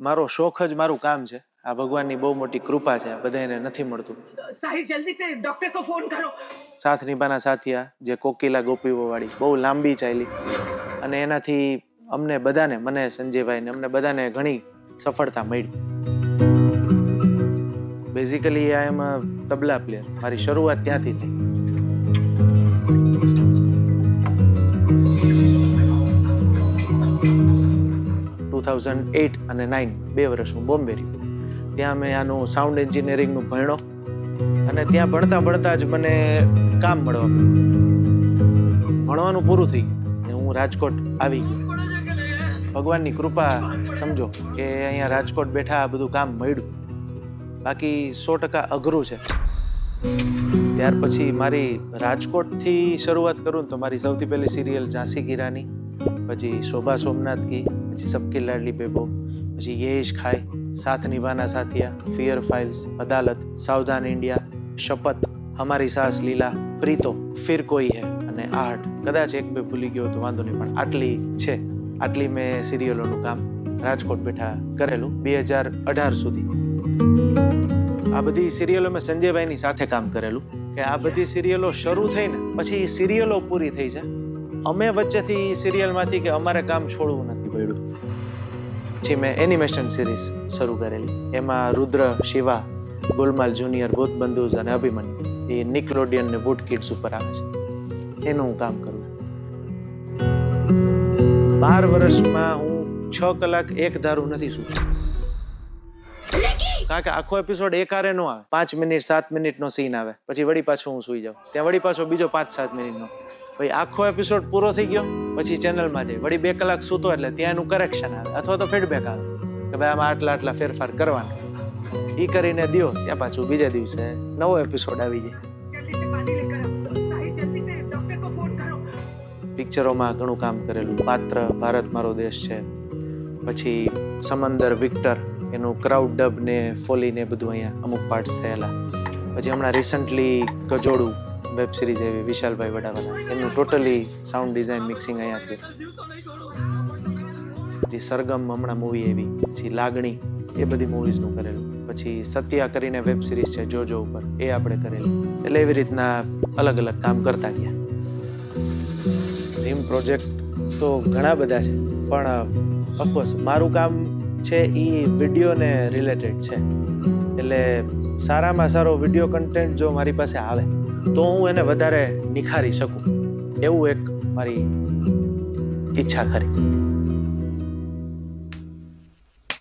મારો શોખ જ મારું કામ છે. આ ભગવાનની બહુ મોટી કૃપા છે, બધાને નથી મળતું. साहिल जल्दी से डॉक्टर को फोन करो. સાથ નિભાના સાથિયા જે કોકિલા ગોપીઓ વાળી બહુ લાંબી ચાલી અને એનાથી અમને બધાને, મને સંજયભાઈને અમને બધાને ઘણી સફળતા મળી. Basically I am tabla player. મારી શરૂઆત ત્યાંથી થઈ. અને 9 2 વર્ષ હું બોમ્બે રહ્યો. ત્યાં મેં આનું સાઉન્ડ એન્જિનિયરિંગનું ભણ્યો અને ત્યાં ભણતા ભણતા જ મને કામ મળવા ભણવાનું પૂરું થઈ ગયું. હું રાજકોટ આવી ગયો. ભગવાનની કૃપા સમજો કે અહીંયા રાજકોટ બેઠા આ બધું કામ મળ્યું. બાકી 100% અઘરું છે. ત્યાર પછી મારી રાજકોટથી શરૂઆત કરું ને તો મારી સૌથી પહેલી સિરિયલ ઝાંસી કી રાની, પછી શોભા સોમનાથ કી, પછી સબકી લાડલી બેબો, પછી ये इश्क खाए, साथ निभाना साथिया, फियर फाइल्स, अदालत, सावधान इंडिया, शपथ, हमारी सास लीला, प्रीतो, फिर कोई है અને આઠ. કદાચ એક બે ભૂલી ગયો તો વાંધો નહીં, પણ આટલી છે. આટલી મેં સિરિયલોનું કામ રાજકોટ બેઠા કરેલું 2018 સુધી. આ બધી સિરિયલો મેં સંજયભાઈની સાથે કામ કરેલું કે આ બધી સિરિયલો શરૂ થઈને પછી સિરિયલો પૂરી થઈ છે. અમે વચ્ચેથી સિરિયલમાંથી કે અમારે કામ છોડવું નથી પડ્યું. પછી મેં એનિમેશન સિરીઝ શરૂ કરેલી. એમાં રુદ્ર, શિવા, ગોલમાલ જુનિયર, ભૂત બંધુઝ અને અભિમન્યુ એ નિકલોડિયન ને વુડ કિડ્સ ઉપર આવે છે. એનું હું કામ કરું છું. 12 વર્ષમાં હું 6 કલાક એક ધારું નથી સૂતો. કારણ કે આખો એપિસોડ એકારે નો આવે. 5 મિનિટ 7 મિનિટનો સીન આવે, પછી વળી પાછો હું સૂઈ જાઉં. ત્યાં વળી પાછો બીજો 5-7 મિનિટનો. પછી આખો એપિસોડ પૂરો થઈ ગયો પછી ચેનલમાં જાય, વળી 2 કલાક સૂતો એટલે ત્યાં એનું કરેક્શન આવે અથવા તો ફીડબેક આવે કે ભાઈ આમાં આટલા ફેરફાર કરવાના. એ કરીને દ્યો ત્યાં પાછું બીજા દિવસે નવો એપિસોડ આવી જાય. जल्दी से पानी लेकर आओ. साहिल जल्दी से डॉक्टर को फोन करो. પિક્ચરોમાં ઘણું કામ કરેલું. પાત્ર, ભારત મારો દેશ છે, પછી સમંદર, વિક્ટર, એનું ક્રાઉડ ડબ ને ફોલી ને બધું અહીંયા અમુક પાર્ટ્સ થયેલા. પછી હમણાં રિસન્ટલી કજોડું વેબ સિરીઝ એવી વિશાલભાઈ વડાવાલા, એનું ટોટલી સાઉન્ડ ડિઝાઇન મિક્સિંગ અહીંયા થયું. પછી સરગમ હમણાં મૂવી એવી, પછી લાગણી, એ બધી મૂવીઝનું કરેલું. પછી સત્યા કરીને વેબ સિરીઝ છે જોજો ઉપર, એ આપણે કરેલી. એટલે એવી રીતના અલગ અલગ કામ કરતા ગયા. ડ્રીમ પ્રોજેક્ટ તો ઘણા બધા છે, પણ ઓફકોર્સ મારું કામ છે એ વિડીયોને રિલેટેડ છે. એટલે સારામાં સારો વિડીયો કન્ટેન્ટ જો મારી પાસે આવે તો હું એને વધારે નિખારી શકું, એવું એક મારી ઈચ્છા ખરી.